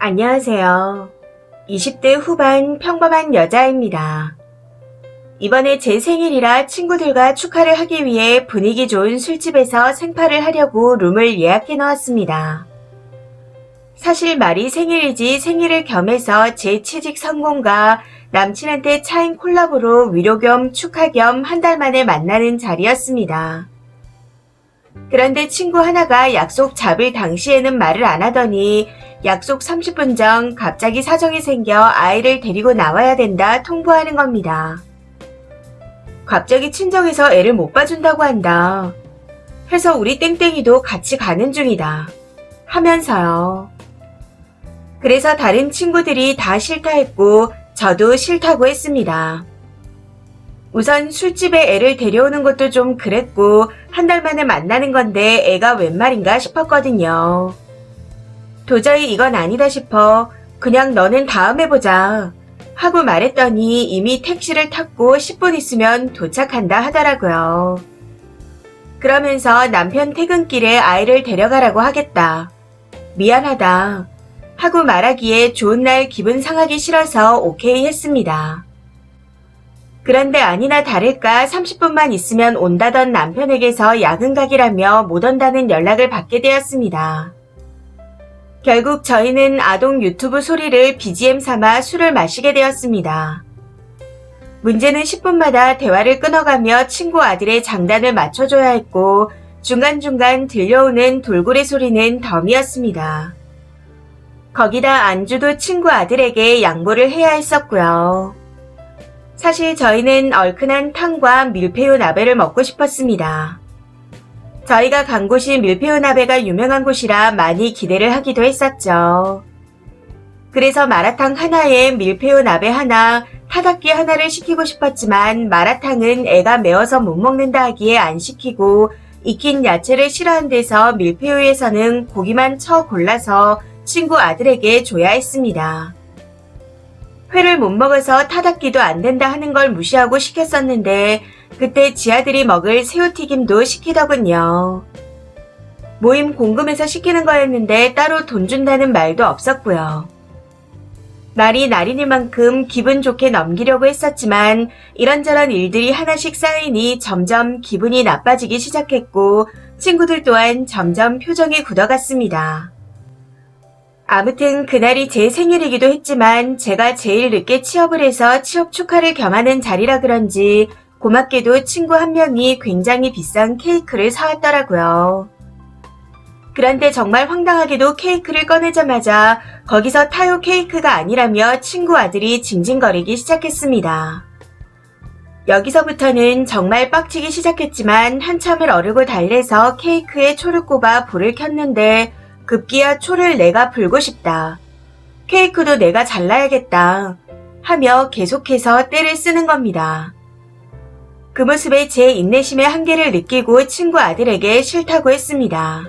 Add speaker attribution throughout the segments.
Speaker 1: 안녕하세요. 20대 후반 평범한 여자입니다. 이번에 제 생일이라 친구들과 축하를 하기 위해 분위기 좋은 술집에서 생파를 하려고 룸을 예약해 놓았습니다. 사실 말이 생일이지 생일을 겸해서 제 취직 성공과 남친한테 차인 콜라보로 위로 겸 축하 겸 한 달 만에 만나는 자리였습니다. 그런데 친구 하나가 약속 잡을 당시에는 말을 안 하더니 약속 30분 전 갑자기 사정이 생겨 아이를 데리고 나와야 된다 통보하는 겁니다. 갑자기 친정에서 애를 못 봐준다고 한다. 해서 우리 땡땡이도 같이 가는 중이다. 하면서요. 그래서 다른 친구들이 다 싫다 했고 저도 싫다고 했습니다. 우선 술집에 애를 데려오는 것도 좀 그랬고 한 달 만에 만나는 건데 애가 웬 말인가 싶었거든요. 도저히 이건 아니다 싶어 그냥 너는 다음에 보자 하고 말했더니 이미 택시를 탔고 10분 있으면 도착한다 하더라고요. 그러면서 남편 퇴근길에 아이를 데려가라고 하겠다. 미안하다 하고 말하기에 좋은 날 기분 상하기 싫어서 오케이 했습니다. 그런데 아니나 다를까 30분만 있으면 온다던 남편에게서 야근 각이라며 못 온다는 연락을 받게 되었습니다. 결국 저희는 아동 유튜브 소리를 BGM 삼아 술을 마시게 되었습니다. 문제는 10분마다 대화를 끊어가며 친구 아들의 장단을 맞춰줘야 했고 중간중간 들려오는 돌고래 소리는 덤이었습니다. 거기다 안주도 친구 아들에게 양보를 해야 했었고요. 사실 저희는 얼큰한 탕과 밀푀유 나베를 먹고 싶었습니다. 저희가 간 곳이 밀푀유 나베가 유명한 곳이라 많이 기대를 하기도 했었죠. 그래서 마라탕 하나에 밀푀유 나베 하나, 타닥기 하나를 시키고 싶었지만 마라탕은 애가 매워서 못 먹는다 하기에 안 시키고 익힌 야채를 싫어한 데서 밀푀유에서는 고기만 쳐 골라서 친구 아들에게 줘야 했습니다. 회를 못 먹어서 타닥기도 안 된다 하는 걸 무시하고 시켰었는데 그때 지 아들이 먹을 새우튀김도 시키더군요. 모임 공금해서 시키는 거였는데 따로 돈 준다는 말도 없었고요. 날이 날이니만큼 기분 좋게 넘기려고 했었지만 이런저런 일들이 하나씩 쌓이니 점점 기분이 나빠지기 시작했고 친구들 또한 점점 표정이 굳어갔습니다. 아무튼 그날이 제 생일이기도 했지만 제가 제일 늦게 취업을 해서 취업 축하를 겸하는 자리라 그런지 고맙게도 친구 한 명이 굉장히 비싼 케이크를 사왔더라고요. 그런데 정말 황당하게도 케이크를 꺼내자마자 거기서 타요 케이크가 아니라며 친구 아들이 징징거리기 시작했습니다. 여기서부터는 정말 빡치기 시작했지만 한참을 어르고 달래서 케이크에 초를 꼽아 불을 켰는데 급기야 초를 내가 불고 싶다. 케이크도 내가 잘라야겠다. 하며 계속해서 떼를 쓰는 겁니다. 그 모습에 제 인내심의 한계를 느끼고 친구 아들에게 싫다고 했습니다.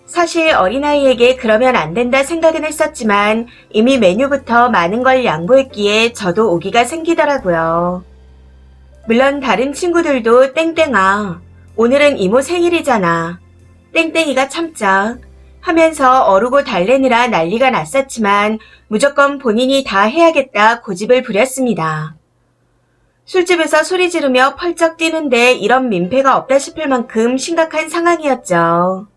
Speaker 1: 사실 어린아이에게 그러면 안 된다 생각은 했었지만 이미 메뉴부터 많은 걸 양보했기에 저도 오기가 생기더라고요. 물론 다른 친구들도 땡땡아, 오늘은 이모 생일이잖아. 땡땡이가 참자. 하면서 어르고 달래느라 난리가 났었지만 무조건 본인이 다 해야겠다 고집을 부렸습니다. 술집에서 소리 지르며 펄쩍 뛰는데 이런 민폐가 없다 싶을 만큼 심각한 상황이었죠.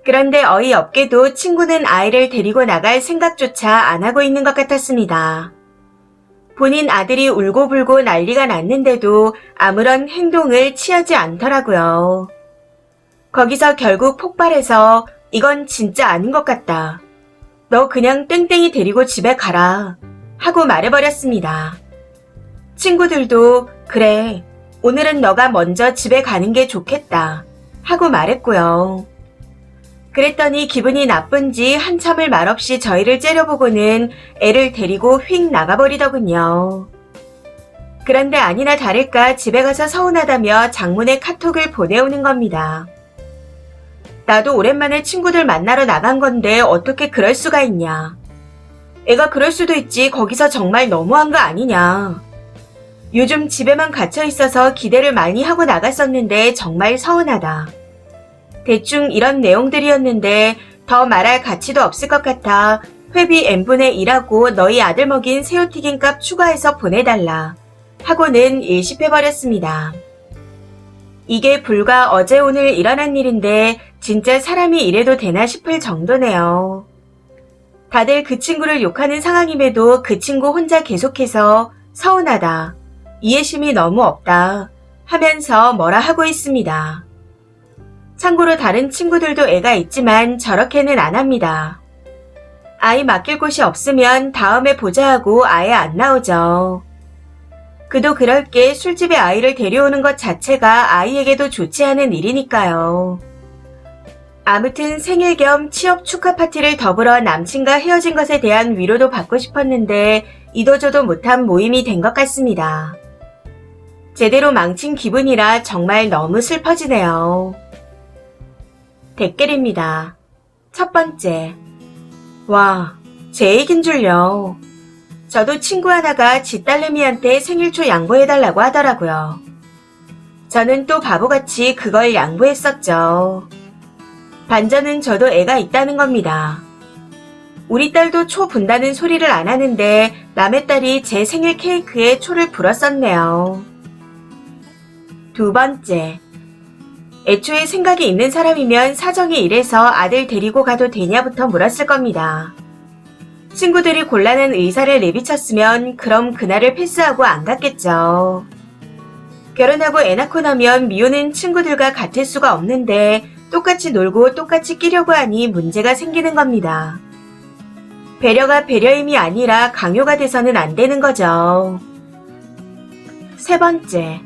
Speaker 1: 그런데 어이없게도 친구는 아이를 데리고 나갈 생각조차 안 하고 있는 것 같았습니다. 본인 아들이 울고불고 난리가 났는데도 아무런 행동을 취하지 않더라고요. 거기서 결국 폭발해서 이건 진짜 아닌 것 같다. 너 그냥 땡땡이 데리고 집에 가라. 하고 말해버렸습니다. 친구들도 그래, 오늘은 너가 먼저 집에 가는 게 좋겠다. 하고 말했고요. 그랬더니 기분이 나쁜지 한참을 말없이 저희를 째려보고는 애를 데리고 휙 나가버리더군요. 그런데 아니나 다를까 집에 가서 서운하다며 장문의 카톡을 보내오는 겁니다. 나도 오랜만에 친구들 만나러 나간 건데 어떻게 그럴 수가 있냐. 애가 그럴 수도 있지 거기서 정말 너무한 거 아니냐. 요즘 집에만 갇혀 있어서 기대를 많이 하고 나갔었는데 정말 서운하다. 대충 이런 내용들이었는데 더 말할 가치도 없을 것 같아 회비 n분의 1하고 너희 아들 먹인 새우튀김 값 추가해서 보내달라 하고는 일십해버렸습니다. 이게 불과 어제 오늘 일어난 일인데 진짜 사람이 이래도 되나 싶을 정도네요. 다들 그 친구를 욕하는 상황임에도 그 친구 혼자 계속해서 서운하다, 이해심이 너무 없다 하면서 뭐라 하고 있습니다. 참고로 다른 친구들도 애가 있지만 저렇게는 안 합니다. 아이 맡길 곳이 없으면 다음에 보자 하고 아예 안 나오죠. 그도 그럴 게 술집에 아이를 데려오는 것 자체가 아이에게도 좋지 않은 일이니까요. 아무튼 생일 겸 취업 축하 파티를 더불어 남친과 헤어진 것에 대한 위로도 받고 싶었는데 이도저도 못한 모임이 된 것 같습니다. 제대로 망친 기분이라 정말 너무 슬퍼지네요. 댓글입니다. 첫 번째. 와, 제 얘긴 줄요. 저도 친구 하나가 지 딸내미한테 생일초 양보해달라고 하더라고요. 저는 또 바보같이 그걸 양보했었죠. 반전은 저도 애가 있다는 겁니다. 우리 딸도 초 분다는 소리를 안 하는데 남의 딸이 제 생일 케이크에 초를 불었었네요. 두 번째. 애초에 생각이 있는 사람이면 사정이 이래서 아들 데리고 가도 되냐부터 물었을 겁니다. 친구들이 곤란한 의사를 내비쳤으면 그럼 그날을 패스하고 안 갔겠죠. 결혼하고 애 낳고 나면 미우는 친구들과 같을 수가 없는데 똑같이 놀고 똑같이 끼려고 하니 문제가 생기는 겁니다. 배려가 배려임이 아니라 강요가 돼서는 안 되는 거죠. 세 번째.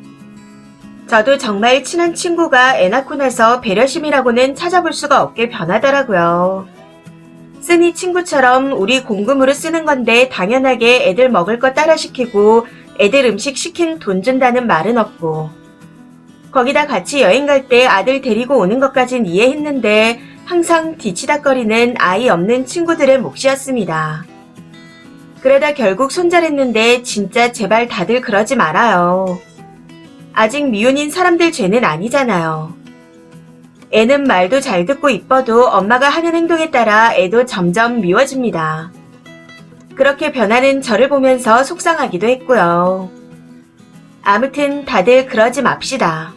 Speaker 1: 저도 정말 친한 친구가 애 낳고 나서 배려심이라고는 찾아볼 수가 없게 변하더라고요. 쓰니 친구처럼 우리 공금으로 쓰는 건데 당연하게 애들 먹을 거 따라 시키고 애들 음식 시킨 돈 준다는 말은 없고 거기다 같이 여행 갈 때 아들 데리고 오는 것까진 이해했는데 항상 뒤치다거리는 아이 없는 친구들의 몫이었습니다. 그러다 결국 손절했는데 진짜 제발 다들 그러지 말아요. 아직 미혼인 사람들 죄는 아니잖아요. 애는 말도 잘 듣고 이뻐도 엄마가 하는 행동에 따라 애도 점점 미워집니다. 그렇게 변하는 저를 보면서 속상하기도 했고요. 아무튼 다들 그러지 맙시다.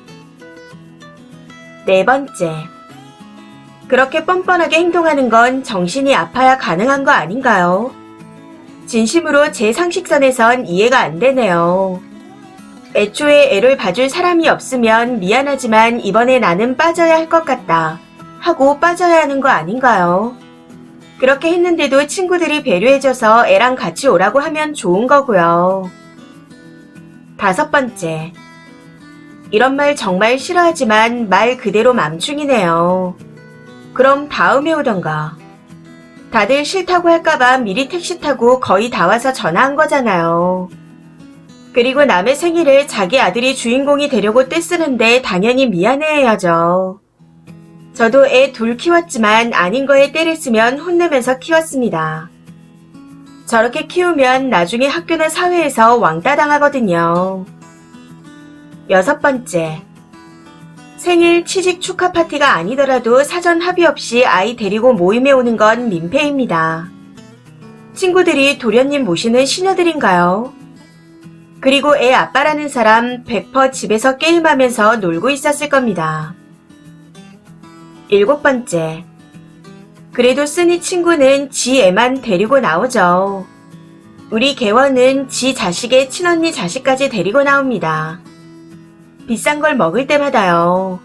Speaker 1: 네 번째. 그렇게 뻔뻔하게 행동하는 건 정신이 아파야 가능한 거 아닌가요? 진심으로 제 상식선에선 이해가 안 되네요. 애초에 애를 봐줄 사람이 없으면 미안하지만 이번에 나는 빠져야 할 것 같다 하고 빠져야 하는 거 아닌가요? 그렇게 했는데도 친구들이 배려해줘서 애랑 같이 오라고 하면 좋은 거고요. 다섯 번째. 이런 말 정말 싫어하지만 말 그대로 맘충이네요. 그럼 다음에 오던가. 다들 싫다고 할까봐 미리 택시 타고 거의 다 와서 전화한 거잖아요. 그리고 남의 생일을 자기 아들이 주인공이 되려고 떼쓰는데 당연히 미안해해야죠. 저도 애 둘 키웠지만 아닌 거에 때를 쓰면 혼내면서 키웠습니다. 저렇게 키우면 나중에 학교나 사회에서 왕따 당하거든요. 여섯 번째. 생일 취직 축하 파티가 아니더라도 사전 합의 없이 아이 데리고 모임에 오는 건 민폐입니다. 친구들이 도련님 모시는 시녀들인가요? 그리고 애 아빠라는 사람 100% 집에서 게임하면서 놀고 있었을 겁니다. 일곱 번째. 그래도 쓰니 친구는 지 애만 데리고 나오죠. 우리 개원은 지 자식의 친언니 자식까지 데리고 나옵니다. 비싼 걸 먹을 때마다요.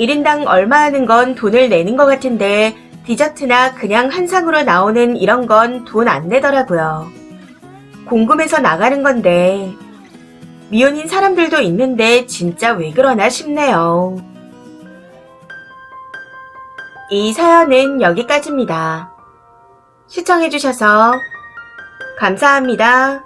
Speaker 1: 1인당 얼마 하는 건 돈을 내는 것 같은데 디저트나 그냥 한 상으로 나오는 이런 건 돈 안 내더라고요. 궁금해서 나가는 건데 미혼인 사람들도 있는데 진짜 왜 그러나 싶네요. 이 사연은 여기까지입니다. 시청해주셔서 감사합니다.